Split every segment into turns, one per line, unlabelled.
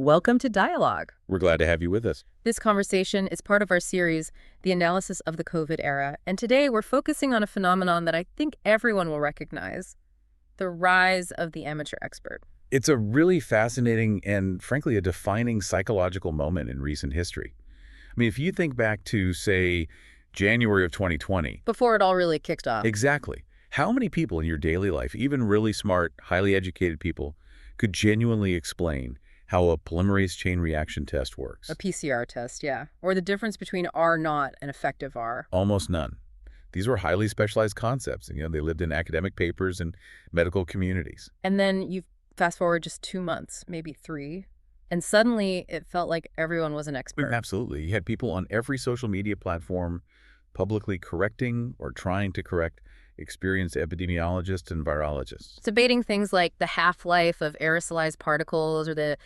Welcome to Dialogue.
We're glad to have you with us.
This conversation is part of our series, The Analysis of the COVID Era, and today we're focusing on a phenomenon that I think everyone will recognize, the rise of the amateur expert.
It's a really fascinating and, frankly, a defining psychological moment in recent history. I mean, if you think back to, say, January of 2020.
Before it all really kicked off.
Exactly. How many people in your daily life, even really smart, highly educated people, could genuinely explain how a polymerase chain reaction test works?
A PCR test, yeah. Or the difference between R0 and effective R.
Almost none. These were highly specialized concepts, and they lived in academic papers and medical communities.
And then you fast forward just 2 months, maybe 3, and suddenly it felt like everyone was an expert.
Absolutely. You had people on every social media platform publicly correcting or trying to correct experienced epidemiologists and virologists.
Debating things like the half-life of aerosolized particles or the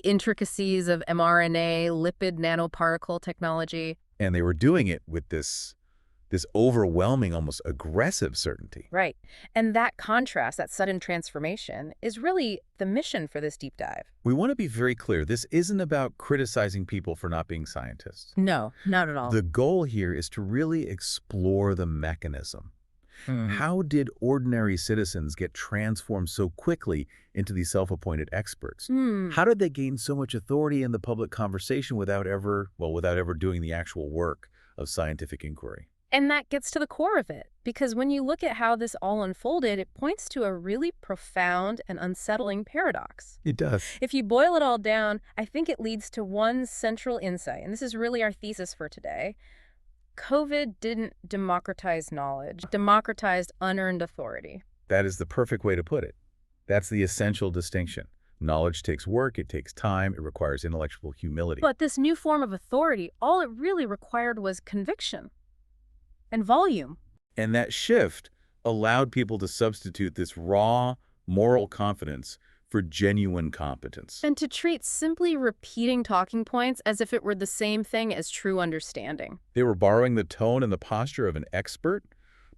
intricacies of mRNA, lipid nanoparticle technology.
And they were doing it with this overwhelming, almost aggressive certainty.
Right. And that contrast, that sudden transformation, is really the mission for this deep dive.
We want to be very clear. This isn't about criticizing people for not being scientists.
No, not at all.
The goal here is to really explore the mechanism. How did ordinary citizens get transformed so quickly into these self-appointed experts? How did they gain so much authority in the public conversation without ever doing the actual work of scientific inquiry?
And that gets to the core of it, because when you look at how this all unfolded, it points to a really profound and unsettling paradox.
It does.
If you boil it all down, I think it leads to one central insight, and this is really our thesis for today. COVID didn't democratize knowledge, it democratized unearned authority.
That is the perfect way to put it. That's the essential distinction. Knowledge takes work, it takes time, it requires intellectual humility.
But this new form of authority, all it really required was conviction and volume.
And that shift allowed people to substitute this raw moral confidence for genuine competence.
And to treat simply repeating talking points as if it were the same thing as true understanding.
They were borrowing the tone and the posture of an expert,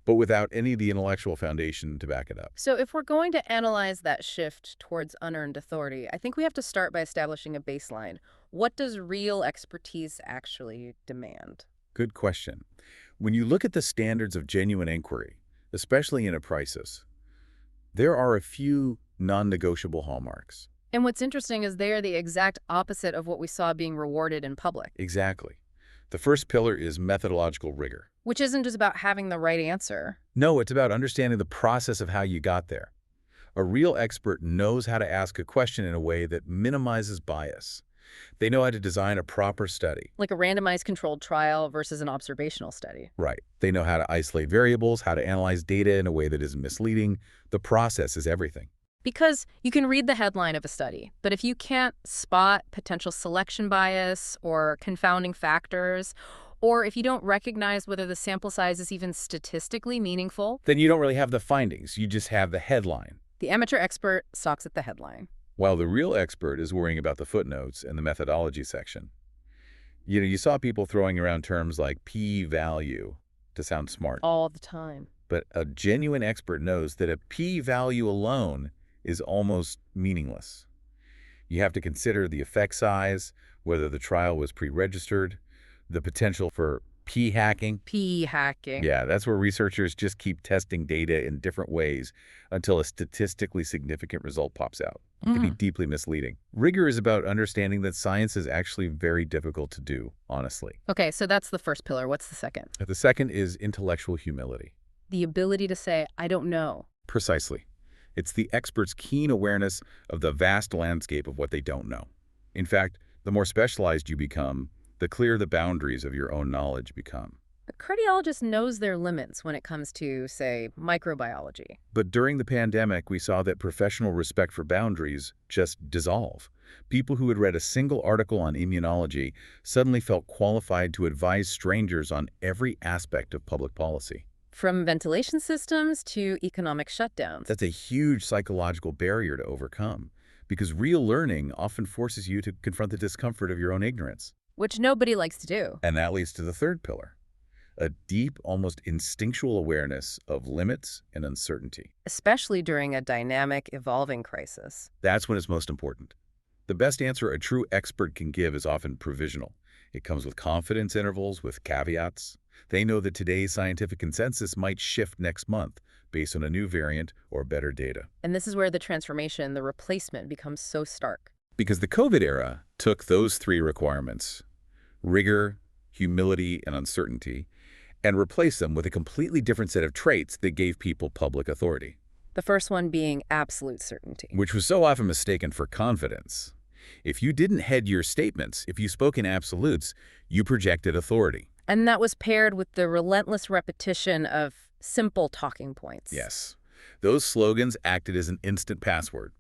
but without any of the intellectual foundation to back it up.
So if we're going to analyze that shift towards unearned authority, I think we have to start by establishing a baseline. What does real expertise actually demand?
Good question. When you look at the standards of genuine inquiry, especially in a crisis, there are a few non-negotiable hallmarks.
And what's interesting is they are the exact opposite of what we saw being rewarded in public.
Exactly. The first pillar is methodological rigor.
Which isn't just about having the right answer.
No, it's about understanding the process of how you got there. A real expert knows how to ask a question in a way that minimizes bias. They know how to design a proper study.
Like a randomized controlled trial versus an observational study.
Right. They know how to isolate variables, how to analyze data in a way that isn't misleading. The process is everything.
Because you can read the headline of a study, but if you can't spot potential selection bias or confounding factors, or if you don't recognize whether the sample size is even statistically meaningful,
then you don't really have the findings. You just have the headline.
The amateur expert stalks at the headline.
While the real expert is worrying about the footnotes and the methodology section. You saw people throwing around terms like p-value to sound smart.
All the time.
But a genuine expert knows that a p-value alone is almost meaningless. You have to consider the effect size, whether the trial was pre-registered, the potential for p-hacking.
P-hacking.
Yeah, that's where researchers just keep testing data in different ways until a statistically significant result pops out. It can be deeply misleading. Rigor is about understanding that science is actually very difficult to do, honestly.
Okay, so that's the first pillar. What's the second?
The second is intellectual humility.
The ability to say, I don't know.
Precisely. It's the expert's keen awareness of the vast landscape of what they don't know. In fact, the more specialized you become, the clearer the boundaries of your own knowledge become.
A cardiologist knows their limits when it comes to, say, microbiology.
But during the pandemic, we saw that professional respect for boundaries just dissolve. People who had read a single article on immunology suddenly felt qualified to advise strangers on every aspect of public policy.
From ventilation systems to economic shutdowns.
That's a huge psychological barrier to overcome, because real learning often forces you to confront the discomfort of your own ignorance.
Which nobody likes to do.
And that leads to the third pillar, a deep, almost instinctual awareness of limits and uncertainty.
Especially during a dynamic, evolving crisis.
That's when it's most important. The best answer a true expert can give is often provisional. It comes with confidence intervals, with caveats. They know that today's scientific consensus might shift next month based on a new variant or better data.
And this is where the transformation, the replacement, becomes so stark.
Because the COVID era took those three requirements, rigor, humility, and uncertainty, and replaced them with a completely different set of traits that gave people public authority.
The first one being absolute certainty.
Which was so often mistaken for confidence. If you didn't head your statements, if you spoke in absolutes, you projected authority.
And that was paired with the relentless repetition of simple talking points.
Yes. Those slogans acted as an instant password.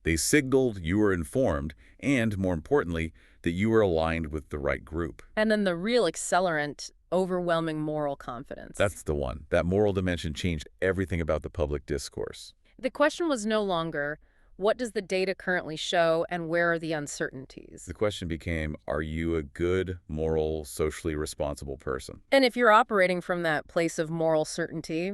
They signaled you were informed and, more importantly, that you were aligned with the right group.
And then the real accelerant, overwhelming moral confidence.
That's the one. That moral dimension changed everything about the public discourse.
The question was no longer, what does the data currently show and where are the uncertainties?
The question became, are you a good, moral, socially responsible person?
And if you're operating from that place of moral certainty,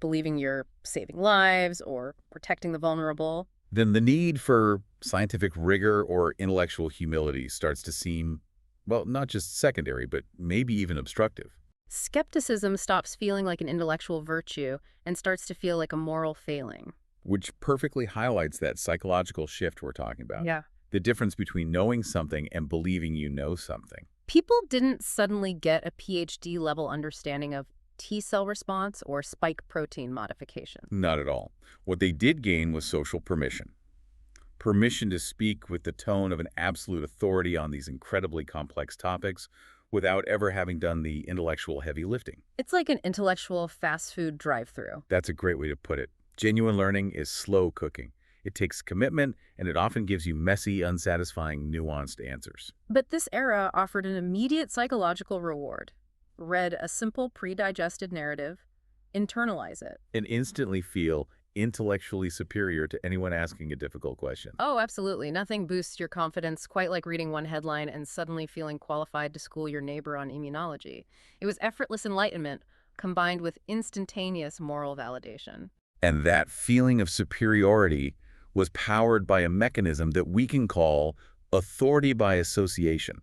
believing you're saving lives or protecting the vulnerable,
then the need for scientific rigor or intellectual humility starts to seem, well, not just secondary, but maybe even obstructive.
Skepticism stops feeling like an intellectual virtue and starts to feel like a moral failing.
Which perfectly highlights that psychological shift we're talking about.
Yeah.
The difference between knowing something and believing you know something.
People didn't suddenly get a PhD-level understanding of T-cell response or spike protein modification.
Not at all. What they did gain was social permission. Permission to speak with the tone of an absolute authority on these incredibly complex topics without ever having done the intellectual heavy lifting.
It's like an intellectual fast food drive-through.
That's a great way to put it. Genuine learning is slow cooking. It takes commitment, and it often gives you messy, unsatisfying, nuanced answers.
But this era offered an immediate psychological reward. Read a simple, pre-digested narrative, internalize it.
And instantly feel intellectually superior to anyone asking a difficult question.
Oh, absolutely. Nothing boosts your confidence quite like reading one headline and suddenly feeling qualified to school your neighbor on immunology. It was effortless enlightenment combined with instantaneous moral validation.
And that feeling of superiority was powered by a mechanism that we can call authority by association.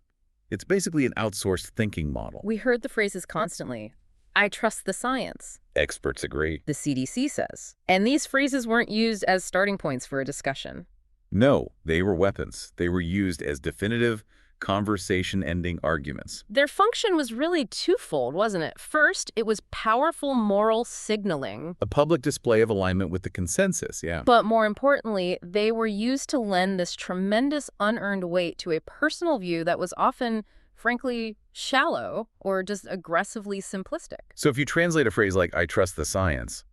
It's basically an outsourced thinking model.
We heard the phrases constantly. I trust the science.
Experts agree.
The CDC says. And these phrases weren't used as starting points for a discussion.
No, they were weapons. They were used as definitive, conversation-ending arguments.
Their function was really twofold, wasn't it? First, it was powerful moral signaling.
A public display of alignment with the consensus, yeah.
But more importantly, they were used to lend this tremendous unearned weight to a personal view that was often, frankly, shallow or just aggressively simplistic.
So if you translate a phrase like, I trust the science,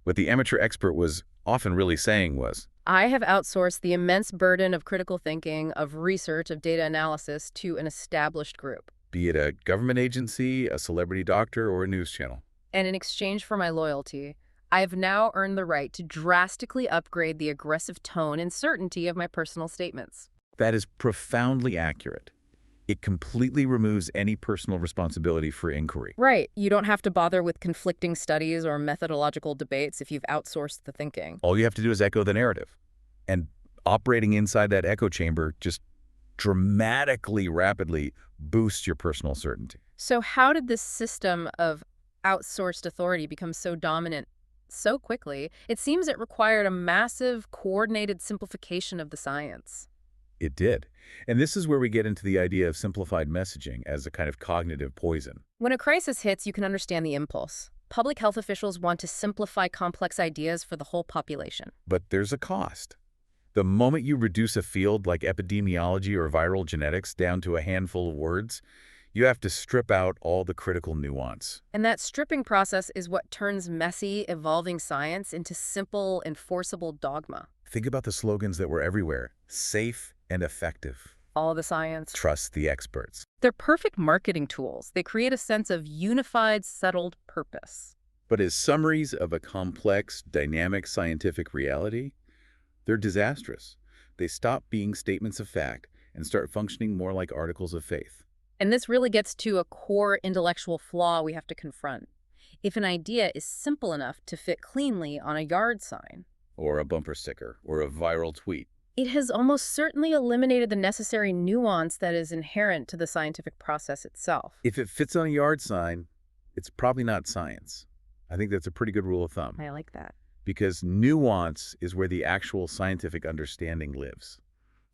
what the amateur expert was often really saying was,
I have outsourced the immense burden of critical thinking, of research, of data analysis to an established group.
Be it a government agency, a celebrity doctor, or a news channel.
And in exchange for my loyalty, I have now earned the right to drastically upgrade the aggressive tone and certainty of my personal statements.
That is profoundly accurate. It completely removes any personal responsibility for inquiry.
Right. You don't have to bother with conflicting studies or methodological debates if you've outsourced the thinking.
All you have to do is echo the narrative. And operating inside that echo chamber just dramatically, rapidly boosts your personal certainty.
So how did this system of outsourced authority become so dominant so quickly? It seems it required a massive, coordinated simplification of the science.
It did. And this is where we get into the idea of simplified messaging as a kind of cognitive poison.
When a crisis hits, you can understand the impulse. Public health officials want to simplify complex ideas for the whole population.
But there's a cost. The moment you reduce a field like epidemiology or viral genetics down to a handful of words, you have to strip out all the critical nuance.
And that stripping process is what turns messy, evolving science into simple, enforceable dogma.
Think about the slogans that were everywhere. Safe and effective.
All the science.
Trust the experts.
They're perfect marketing tools. They create a sense of unified, settled purpose.
But as summaries of a complex, dynamic scientific reality, they're disastrous. They stop being statements of fact and start functioning more like articles of faith.
And this really gets to a core intellectual flaw we have to confront. If an idea is simple enough to fit cleanly on a yard sign,
or a bumper sticker, or a viral tweet,
It has almost certainly eliminated the necessary nuance that is inherent to the scientific process itself.
If it fits on a yard sign, it's probably not science. I think that's a pretty good rule of thumb,
I like that.
because nuance is where the actual scientific understanding lives.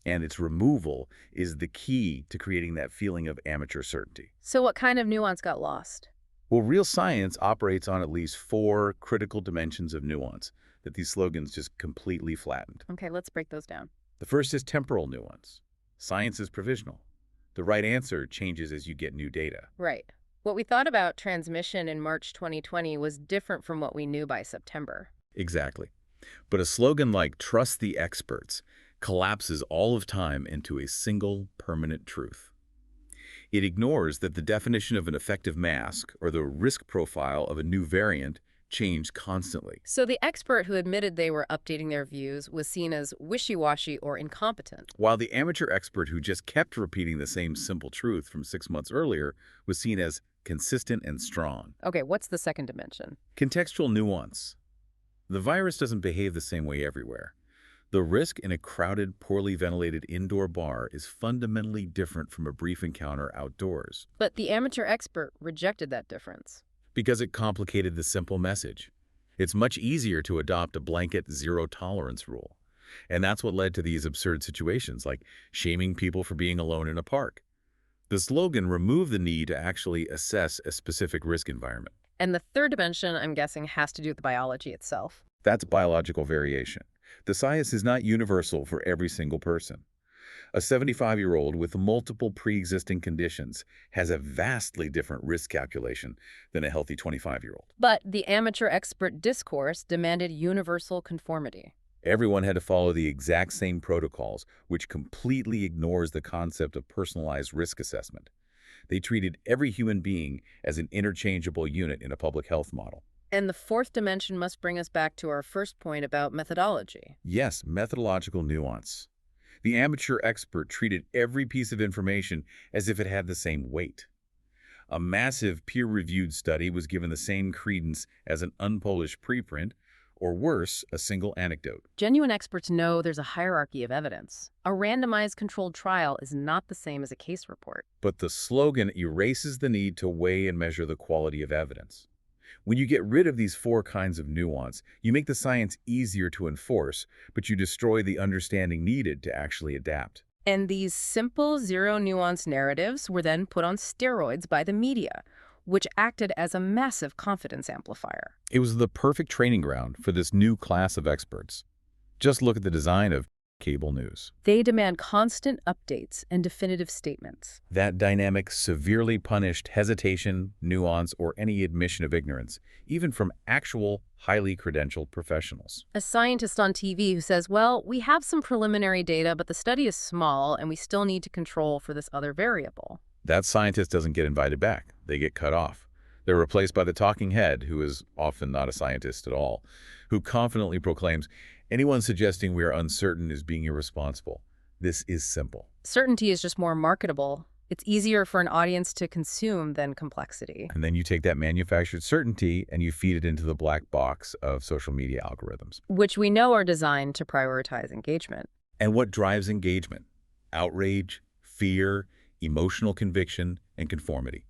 And its removal is the key to creating that feeling of amateur certainty.
So what kind of nuance got lost?
Well, real science operates on at least 4 critical dimensions of nuance that these slogans just completely flattened.
Okay, let's break those down.
The first is temporal nuance. Science is provisional. The right answer changes as you get new data.
Right. What we thought about transmission in March 2020 was different from what we knew by September.
Exactly. But a slogan like "Trust the experts" collapses all of time into a single permanent truth. It ignores that the definition of an effective mask or the risk profile of a new variant change constantly.
So the expert who admitted they were updating their views was seen as wishy-washy or incompetent.
While the amateur expert who just kept repeating the same simple truth from 6 months earlier was seen as consistent and strong.
Okay, what's the second dimension?
Contextual nuance. The virus doesn't behave the same way everywhere. The risk in a crowded, poorly ventilated indoor bar is fundamentally different from a brief encounter outdoors,
But the amateur expert rejected that difference.
because it complicated the simple message. It's much easier to adopt a blanket zero-tolerance rule. And that's what led to these absurd situations, like shaming people for being alone in a park. The slogan removed the need to actually assess a specific risk environment.
And the third dimension, I'm guessing, has to do with biology itself.
That's biological variation. The science is not universal for every single person. A 75-year-old with multiple pre-existing conditions has a vastly different risk calculation than a healthy 25-year-old.
But the amateur expert discourse demanded universal conformity.
Everyone had to follow the exact same protocols, which completely ignores the concept of personalized risk assessment. They treated every human being as an interchangeable unit in a public health model.
And the fourth dimension must bring us back to our first point about methodology.
Yes, methodological nuance. The amateur expert treated every piece of information as if it had the same weight. A massive peer-reviewed study was given the same credence as an unpublished preprint, or worse, a single anecdote.
Genuine experts know there's a hierarchy of evidence. A randomized controlled trial is not the same as a case report.
But the slogan erases the need to weigh and measure the quality of evidence. When you get rid of these 4 kinds of nuance, you make the science easier to enforce, but you destroy the understanding needed to actually adapt.
And these simple zero-nuance narratives were then put on steroids by the media, which acted as a massive confidence amplifier.
It was the perfect training ground for this new class of experts. Just look at the design of cable news.
They demand constant updates and definitive statements.
That dynamic severely punished hesitation, nuance, or any admission of ignorance, even from actual, highly credentialed professionals.
A scientist on TV who says, well, we have some preliminary data, but the study is small and we still need to control for this other variable.
That scientist doesn't get invited back. They get cut off. They're replaced by the talking head, who is often not a scientist at all, who confidently proclaims, anyone suggesting we are uncertain is being irresponsible. This is simple.
Certainty is just more marketable. It's easier for an audience to consume than complexity.
And then you take that manufactured certainty and you feed it into the black box of social media algorithms.
Which we know are designed to prioritize engagement.
And what drives engagement? Outrage, fear, emotional conviction, and conformity.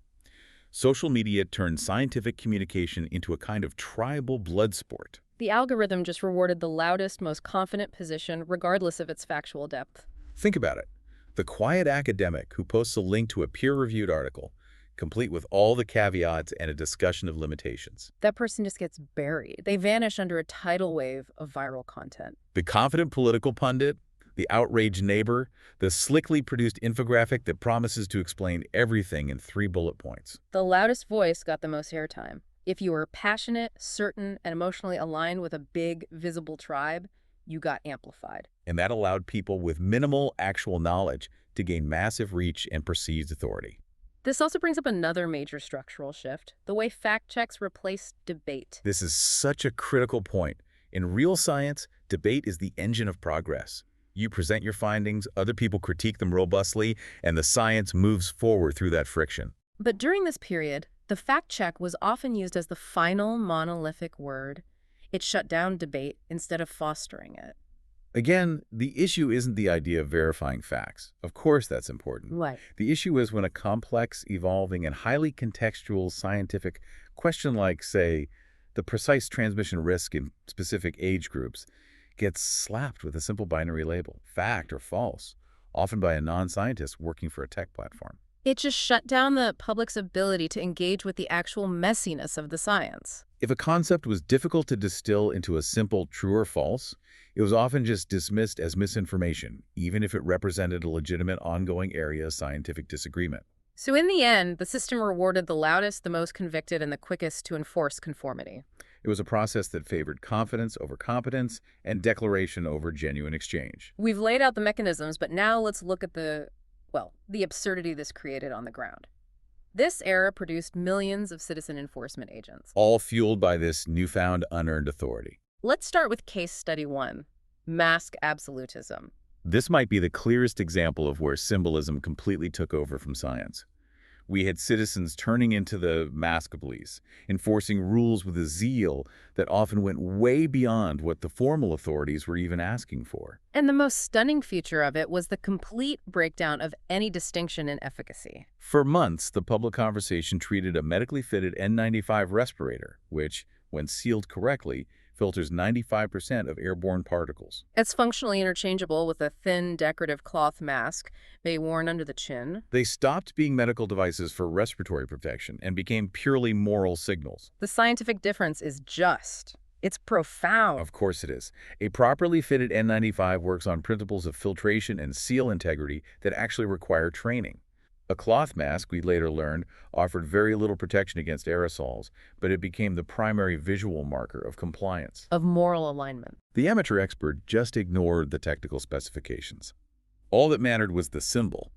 Social media turns scientific communication into a kind of tribal blood sport.
The algorithm just rewarded the loudest, most confident position, regardless of its factual depth.
Think about it. The quiet academic who posts a link to a peer-reviewed article, complete with all the caveats and a discussion of limitations.
That person just gets buried. They vanish under a tidal wave of viral content.
The confident political pundit, the outraged neighbor, the slickly produced infographic that promises to explain everything in 3 bullet points.
The loudest voice got the most airtime. If you were passionate, certain, and emotionally aligned with a big, visible tribe, you got amplified.
And that allowed people with minimal actual knowledge to gain massive reach and perceived authority.
This also brings up another major structural shift, the way fact checks replaced debate.
This is such a critical point. In real science, debate is the engine of progress. You present your findings, other people critique them robustly, and the science moves forward through that friction.
But during this period, the fact check was often used as the final monolithic word. It shut down debate instead of fostering it.
Again, the issue isn't the idea of verifying facts. Of course that's important.
Right.
The issue is when a complex, evolving, and highly contextual scientific question like, say, the precise transmission risk in specific age groups gets slapped with a simple binary label, fact or false, often by a non-scientist working for a tech platform.
It just shut down the public's ability to engage with the actual messiness of the science.
If a concept was difficult to distill into a simple true or false, it was often just dismissed as misinformation, even if it represented a legitimate ongoing area of scientific disagreement.
So in the end, the system rewarded the loudest, the most convicted, and the quickest to enforce conformity.
It was a process that favored confidence over competence and declaration over genuine exchange.
We've laid out the mechanisms, but now let's look at the absurdity this created on the ground. This era produced millions of citizen enforcement agents.
All fueled by this newfound unearned authority.
Let's start with case study 1, mask absolutism.
This might be the clearest example of where symbolism completely took over from science. We had citizens turning into the mask police, enforcing rules with a zeal that often went way beyond what the formal authorities were even asking for.
And the most stunning feature of it was the complete breakdown of any distinction in efficacy.
For months, the public conversation treated a medically fitted N95 respirator, which, when sealed correctly, filters 95% of airborne particles.
It's functionally interchangeable with a thin, decorative cloth mask, maybe worn under the chin.
They stopped being medical devices for respiratory protection and became purely moral signals.
The scientific difference is it's profound.
Of course it is. A properly fitted N95 works on principles of filtration and seal integrity that actually require training. A cloth mask, we later learned, offered very little protection against aerosols, but it became the primary visual marker of compliance.
Of moral alignment.
The amateur expert just ignored the technical specifications. All that mattered was the symbol.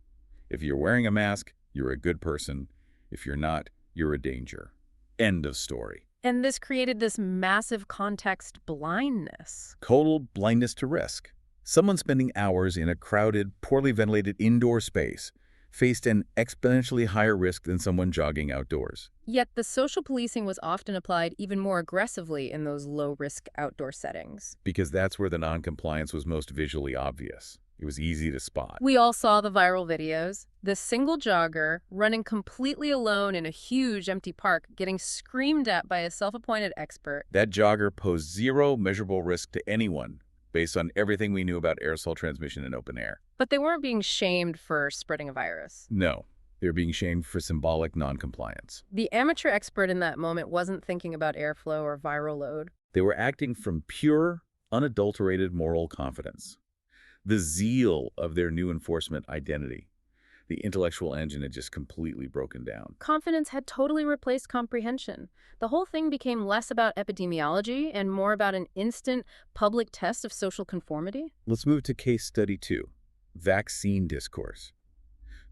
If you're wearing a mask, you're a good person. If you're not, you're a danger. End of story.
And this created this massive context blindness.
Total blindness to risk. Someone spending hours in a crowded, poorly ventilated indoor space faced an exponentially higher risk than someone jogging outdoors.
Yet the social policing was often applied even more aggressively in those low-risk outdoor settings.
Because that's where the non-compliance was most visually obvious. It was easy to spot.
We all saw the viral videos. The single jogger running completely alone in a huge empty park getting screamed at by a self-appointed expert.
That jogger posed zero measurable risk to anyone based on everything we knew about aerosol transmission in open air.
But they weren't being shamed for spreading a virus.
No, they were being shamed for symbolic non-compliance.
The amateur expert in that moment wasn't thinking about airflow or viral load.
They were acting from pure, unadulterated moral confidence. The zeal of their new enforcement identity. The intellectual engine had just completely broken down.
Confidence had totally replaced comprehension. The whole thing became less about epidemiology and more about an instant public test of social conformity.
Let's move to case study 2, vaccine discourse.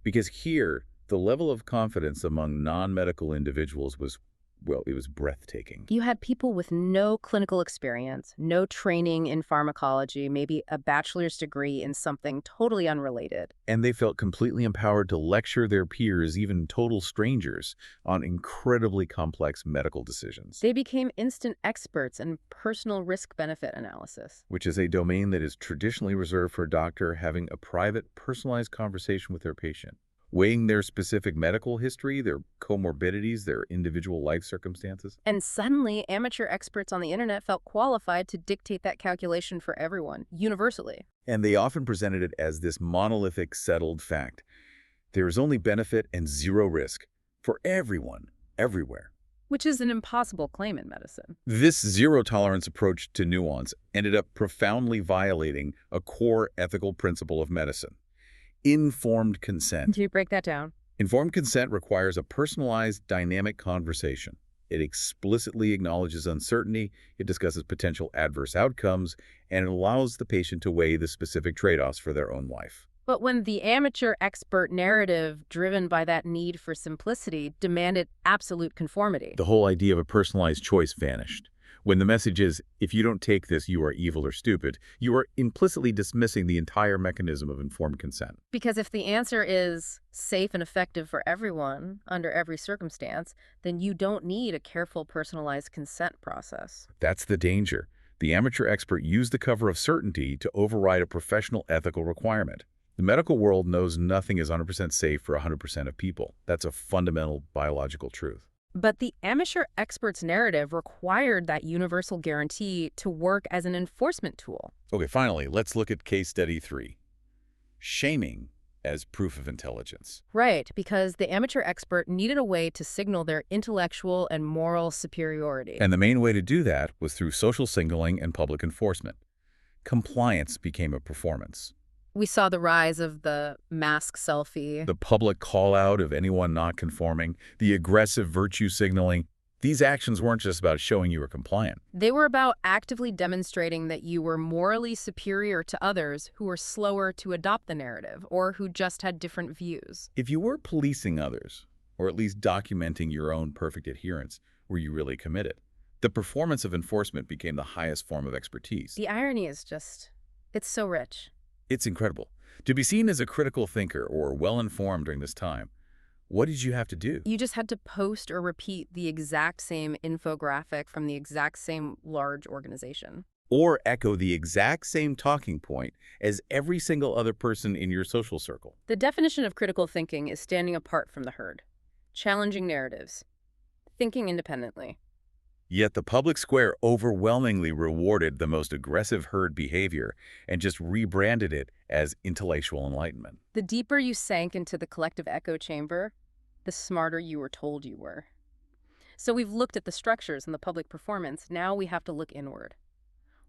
Because here, the level of confidence among non-medical individuals was, well, it was breathtaking.
You had people with no clinical experience, no training in pharmacology, maybe a bachelor's degree in something totally unrelated.
And they felt completely empowered to lecture their peers, even total strangers, on incredibly complex medical decisions.
They became instant experts in personal risk-benefit analysis.
Which is a domain that is traditionally reserved for a doctor having a private, personalized conversation with their patient, weighing their specific medical history, their comorbidities, their individual life circumstances.
And suddenly, amateur experts on the internet felt qualified to dictate that calculation for everyone, universally.
And they often presented it as this monolithic, settled fact. There is only benefit and zero risk for everyone, everywhere.
Which is an impossible claim in medicine.
This zero-tolerance approach to nuance ended up profoundly violating a core ethical principle of medicine. Informed consent.
Do you break that down?
Informed consent requires a personalized, dynamic conversation. It explicitly acknowledges uncertainty, it discusses potential adverse outcomes, and it allows the patient to weigh the specific trade-offs for their own life.
But when the amateur expert narrative, driven by that need for simplicity, demanded absolute conformity.
The whole idea of a personalized choice vanished. When the message is, if you don't take this, you are evil or stupid, you are implicitly dismissing the entire mechanism of informed consent.
Because if the answer is safe and effective for everyone, under every circumstance, then you don't need a careful personalized consent process.
That's the danger. The amateur expert used the cover of certainty to override a professional ethical requirement. The medical world knows nothing is 100% safe for 100% of people. That's a fundamental biological truth.
But the amateur expert's narrative required that universal guarantee to work as an enforcement tool.
Okay, finally, let's look at case study 3. Shaming as proof of intelligence.
Right, because the amateur expert needed a way to signal their intellectual and moral superiority.
And the main way to do that was through social signaling and public enforcement. Compliance became a performance.
We saw the rise of the mask selfie.
The public call-out of anyone not conforming, the aggressive virtue signaling, these actions weren't just about showing you were compliant.
They were about actively demonstrating that you were morally superior to others who were slower to adopt the narrative or who just had different views.
If you were policing others, or at least documenting your own perfect adherence, were you really committed? The performance of enforcement became the highest form of expertise.
The irony is just, it's so rich.
It's incredible. To be seen as a critical thinker or well-informed during this time, what did you have to do?
You just had to post or repeat the exact same infographic from the exact same large organization.
Or echo the exact same talking point as every single other person in your social circle.
The definition of critical thinking is standing apart from the herd, challenging narratives, thinking independently.
Yet the public square overwhelmingly rewarded the most aggressive herd behavior and just rebranded it as intellectual enlightenment.
The deeper you sank into the collective echo chamber, the smarter you were told you were. So we've looked at the structures and the public performance. Now we have to look inward.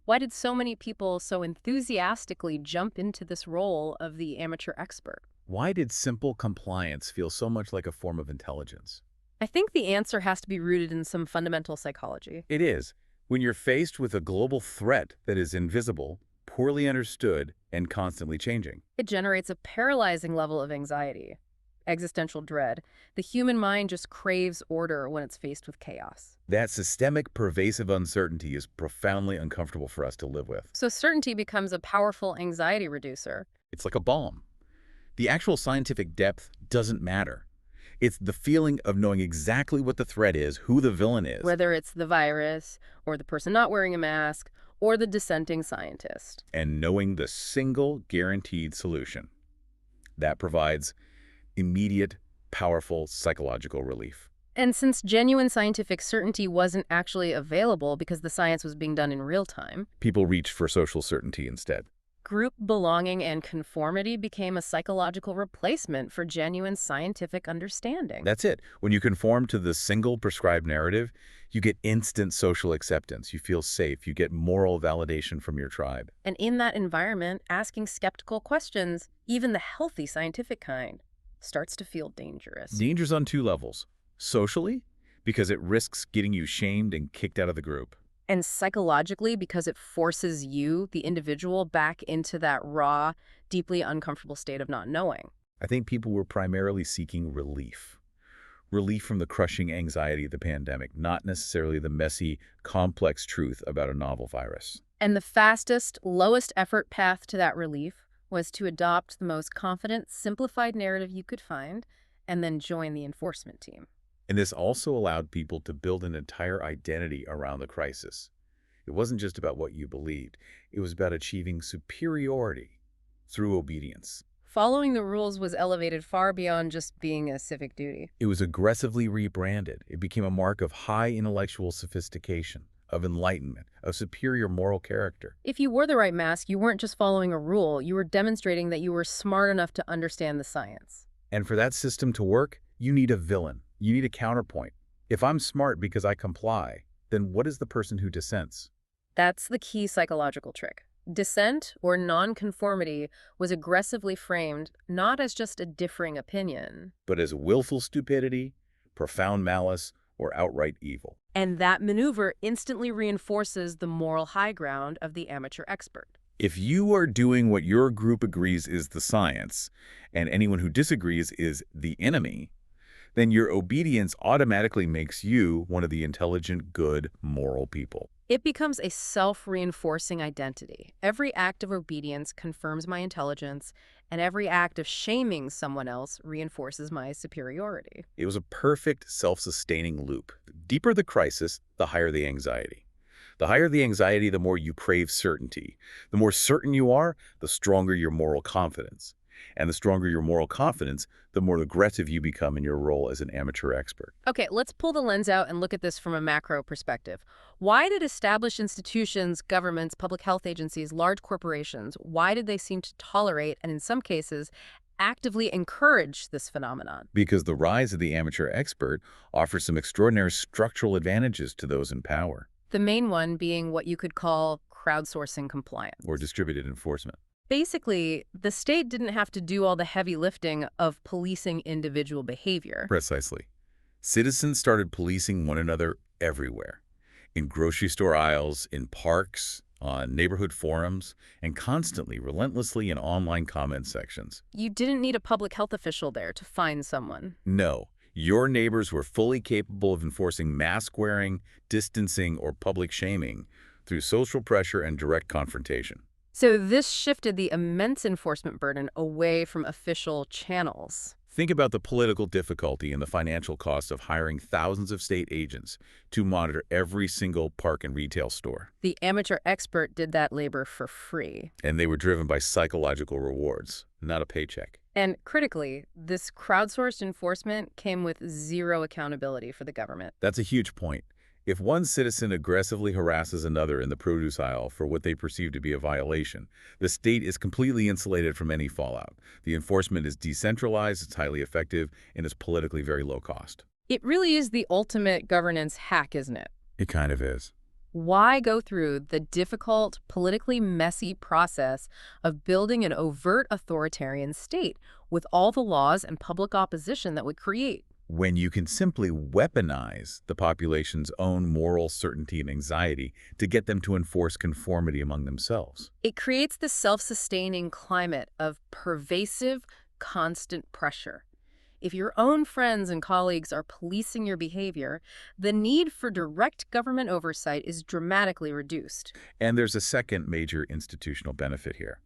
Why did so many people so enthusiastically jump into this role of the amateur expert?
Why did simple compliance feel so much like a form of intelligence?
I think the answer has to be rooted in some fundamental psychology.
It is. When you're faced with a global threat that is invisible, poorly understood, and constantly changing.
It generates a paralyzing level of anxiety, existential dread. The human mind just craves order when it's faced with chaos.
That systemic, pervasive uncertainty is profoundly uncomfortable for us to live with.
So certainty becomes a powerful anxiety reducer.
It's like a balm. The actual scientific depth doesn't matter. It's the feeling of knowing exactly what the threat is, who the villain is.
Whether it's the virus, or the person not wearing a mask, or the dissenting scientist.
And knowing the single guaranteed solution. That provides immediate, powerful psychological relief.
And since genuine scientific certainty wasn't actually available because the science was being done in real time,
people reached for social certainty instead.
Group belonging and conformity became a psychological replacement for genuine scientific understanding.
That's it. When you conform to the single prescribed narrative, you get instant social acceptance. You feel safe. You get moral validation from your tribe.
And in that environment, asking skeptical questions, even the healthy scientific kind, starts to feel dangerous.
Danger's on two levels. Socially, because it risks getting you shamed and kicked out of the group.
And psychologically, because it forces you, the individual, back into that raw, deeply uncomfortable state of not knowing.
I think people were primarily seeking relief. Relief from the crushing anxiety of the pandemic, not necessarily the messy, complex truth about a novel virus.
And the fastest, lowest effort path to that relief was to adopt the most confident, simplified narrative you could find, and then join the enforcement team.
And this also allowed people to build an entire identity around the crisis. It wasn't just about what you believed. It was about achieving superiority through obedience.
Following the rules was elevated far beyond just being a civic duty.
It was aggressively rebranded. It became a mark of high intellectual sophistication, of enlightenment, of superior moral character.
If you wore the right mask, you weren't just following a rule. You were demonstrating that you were smart enough to understand the science.
And for that system to work, you need a villain. You need a counterpoint. If I'm smart because I comply, then what is the person who dissents?
That's the key psychological trick. Dissent, or nonconformity, was aggressively framed not as just a differing opinion,
but as willful stupidity, profound malice, or outright evil.
And that maneuver instantly reinforces the moral high ground of the amateur expert.
If you are doing what your group agrees is the science, and anyone who disagrees is the enemy, then your obedience automatically makes you one of the intelligent, good, moral people.
It becomes a self-reinforcing identity. Every act of obedience confirms my intelligence, and every act of shaming someone else reinforces my superiority.
It was a perfect self-sustaining loop. The deeper the crisis, the higher the anxiety. The higher the anxiety, the more you crave certainty. The more certain you are, the stronger your moral confidence. And the stronger your moral confidence, the more aggressive you become in your role as an amateur expert.
Okay, let's pull the lens out and look at this from a macro perspective. Why did established institutions, governments, public health agencies, large corporations, why did they seem to tolerate and in some cases actively encourage this phenomenon?
Because the rise of the amateur expert offers some extraordinary structural advantages to those in power.
The main one being what you could call crowdsourcing compliance.
Or distributed enforcement.
Basically, the state didn't have to do all the heavy lifting of policing individual behavior.
Precisely. Citizens started policing one another everywhere. In grocery store aisles, in parks, on neighborhood forums, and constantly, relentlessly in online comment sections.
You didn't need a public health official there to find someone.
No, your neighbors were fully capable of enforcing mask wearing, distancing, or public shaming through social pressure and direct confrontation.
So this shifted the immense enforcement burden away from official channels.
Think about the political difficulty and the financial cost of hiring thousands of state agents to monitor every single park and retail store.
The amateur expert did that labor for free.
And they were driven by psychological rewards, not a paycheck.
And critically, this crowdsourced enforcement came with zero accountability for the government.
That's a huge point. If one citizen aggressively harasses another in the produce aisle for what they perceive to be a violation, the state is completely insulated from any fallout. The enforcement is decentralized, it's highly effective, and it's politically very low cost.
It really is the ultimate governance hack, isn't it?
It kind of is.
Why go through the difficult, politically messy process of building an overt authoritarian state with all the laws and public opposition that would create?
When you can simply weaponize the population's own moral certainty and anxiety to get them to enforce conformity among themselves.
It creates this self-sustaining climate of pervasive, constant pressure. If your own friends and colleagues are policing your behavior, the need for direct government oversight is dramatically reduced.
And there's a second major institutional benefit here.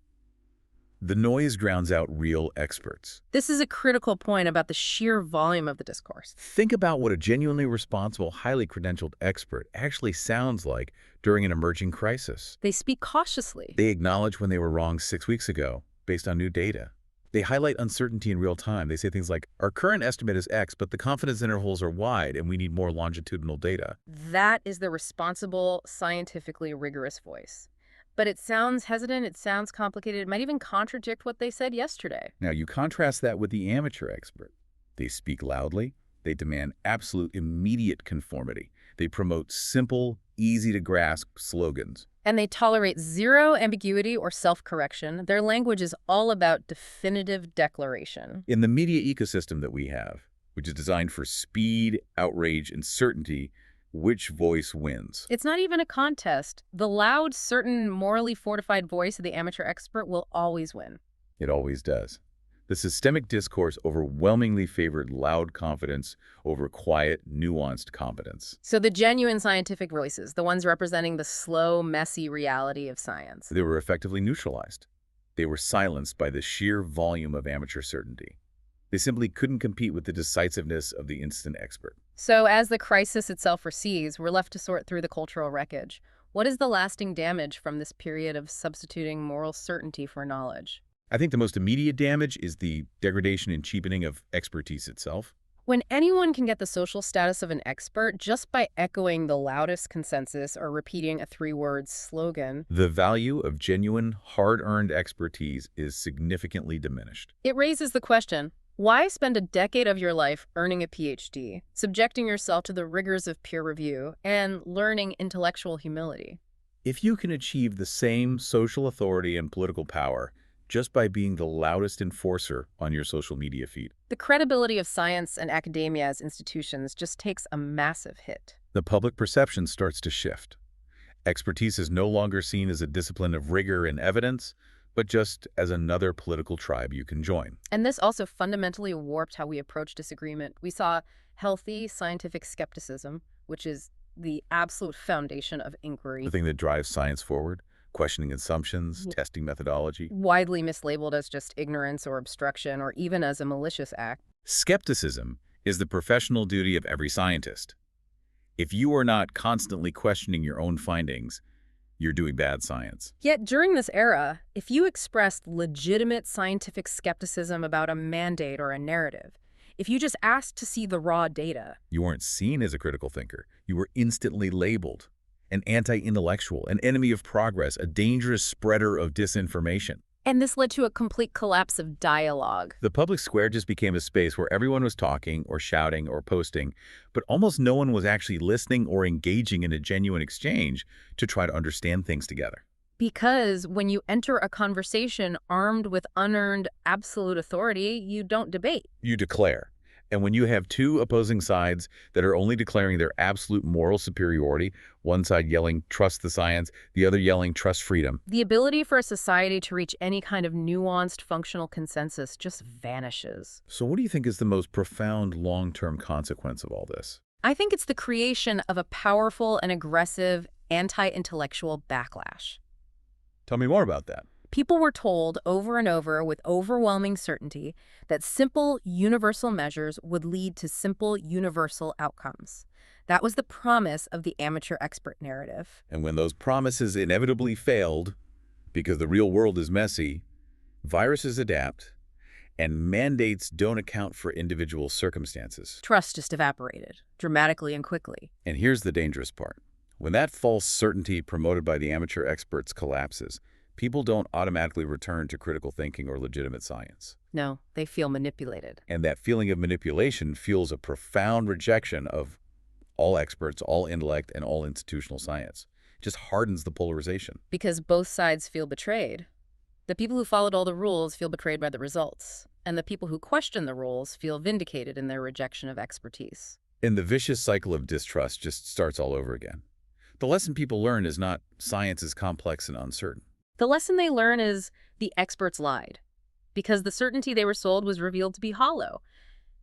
The noise drowns out real experts.
This is a critical point about the sheer volume of the discourse.
Think about what a genuinely responsible, highly credentialed expert actually sounds like during an emerging crisis.
They speak cautiously.
They acknowledge when they were wrong 6 weeks ago, based on new data. They highlight uncertainty in real time. They say things like, our current estimate is X, but the confidence intervals are wide, and we need more longitudinal data.
That is the responsible, scientifically rigorous voice. But it sounds hesitant, it sounds complicated, it might even contradict what they said yesterday.
Now, you contrast that with the amateur expert. They speak loudly. They demand absolute immediate conformity. They promote simple, easy-to-grasp slogans.
And they tolerate zero ambiguity or self-correction. Their language is all about definitive declaration.
In the media ecosystem that we have, which is designed for speed, outrage, and certainty, which voice wins?
It's not even a contest. The loud, certain, morally fortified voice of the amateur expert will always win.
It always does. The systemic discourse overwhelmingly favored loud confidence over quiet, nuanced competence.
So the genuine scientific voices, the ones representing the slow, messy reality of science.
They were effectively neutralized. They were silenced by the sheer volume of amateur certainty. They simply couldn't compete with the decisiveness of the instant expert.
So as the crisis itself recedes, we're left to sort through the cultural wreckage. What is the lasting damage from this period of substituting moral certainty for knowledge?
I think the most immediate damage is the degradation and cheapening of expertise itself.
When anyone can get the social status of an expert just by echoing the loudest consensus or repeating a 3-word slogan,
the value of genuine, hard-earned expertise is significantly diminished.
It raises the question, why spend a decade of your life earning a PhD, subjecting yourself to the rigors of peer review, and learning intellectual humility?
If you can achieve the same social authority and political power just by being the loudest enforcer on your social media feed,
the credibility of science and academia as institutions just takes a massive hit.
The public perception starts to shift. Expertise is no longer seen as a discipline of rigor and evidence, but just as another political tribe you can join.
And this also fundamentally warped how we approach disagreement. We saw healthy scientific skepticism, which is the absolute foundation of inquiry.
The thing that drives science forward, questioning assumptions, testing methodology.
Widely mislabeled as just ignorance or obstruction, or even as a malicious act.
Skepticism is the professional duty of every scientist. If you are not constantly questioning your own findings, you're doing bad science.
Yet during this era, if you expressed legitimate scientific skepticism about a mandate or a narrative, if you just asked to see the raw data,
You weren't seen as a critical thinker. You were instantly labeled an anti-intellectual, an enemy of progress, a dangerous spreader of disinformation.
and this led to a complete collapse of dialogue.
The public square just became a space where everyone was talking or shouting or posting, but almost no one was actually listening or engaging in a genuine exchange to try to understand things together.
Because when you enter a conversation armed with unearned absolute authority, you don't debate.
You declare. And when you have two opposing sides that are only declaring their absolute moral superiority, one side yelling, trust the science, the other yelling, trust freedom,
The ability for a society to reach any kind of nuanced functional consensus just vanishes.
So what do you think is the most profound long-term consequence of all this?
I think it's the creation of a powerful and aggressive anti-intellectual backlash.
Tell me more about that.
People were told over and over with overwhelming certainty that simple, universal measures would lead to simple, universal outcomes. That was the promise of the amateur expert narrative.
And when those promises inevitably failed, because the real world is messy, viruses adapt, and mandates don't account for individual circumstances.
Trust just evaporated, dramatically and quickly.
And here's the dangerous part. When that false certainty promoted by the amateur experts collapses, people don't automatically return to critical thinking or legitimate science.
No, they feel manipulated.
And that feeling of manipulation fuels a profound rejection of all experts, all intellect, and all institutional science. It just hardens the polarization.
Because both sides feel betrayed. The people who followed all the rules feel betrayed by the results, and the people who question the rules feel vindicated in their rejection of expertise.
And the vicious cycle of distrust just starts all over again. The lesson people learn is not science is complex and uncertain.
The lesson they learn is the experts lied, because the certainty they were sold was revealed to be hollow.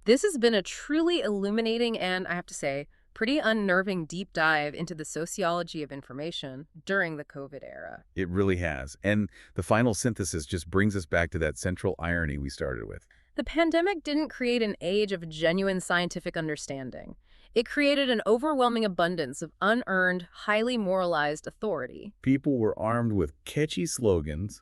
This has been a truly illuminating and, I have to say, pretty unnerving deep dive into the sociology of information during the COVID era.
It really has. And the final synthesis just brings us back to that central irony we started with.
The pandemic didn't create an age of genuine scientific understanding. It created an overwhelming abundance of unearned, highly moralized authority.
People were armed with catchy slogans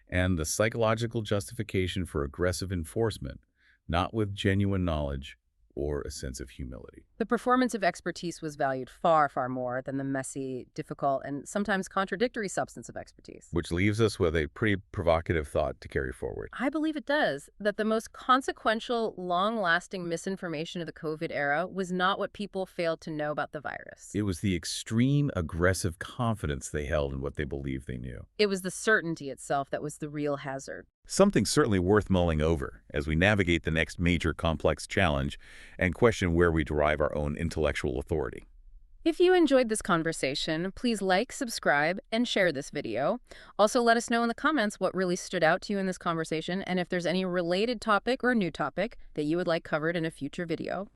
and the psychological justification for aggressive enforcement, not with genuine knowledge or a sense of humility.
The performance of expertise was valued far, far more than the messy, difficult, and sometimes contradictory substance of expertise.
Which leaves us with a pretty provocative thought to carry forward.
I believe it does, that the most consequential, long-lasting misinformation of the COVID era was not what people failed to know about the virus.
It was the extreme aggressive confidence they held in what they believed they knew.
It was the certainty itself that was the real hazard.
Something certainly worth mulling over as we navigate the next major complex challenge and question where we derive our own intellectual authority.
If you enjoyed this conversation, please like, subscribe, and share this video. Also, let us know in the comments what really stood out to you in this conversation and if there's any related topic or new topic that you would like covered in a future video.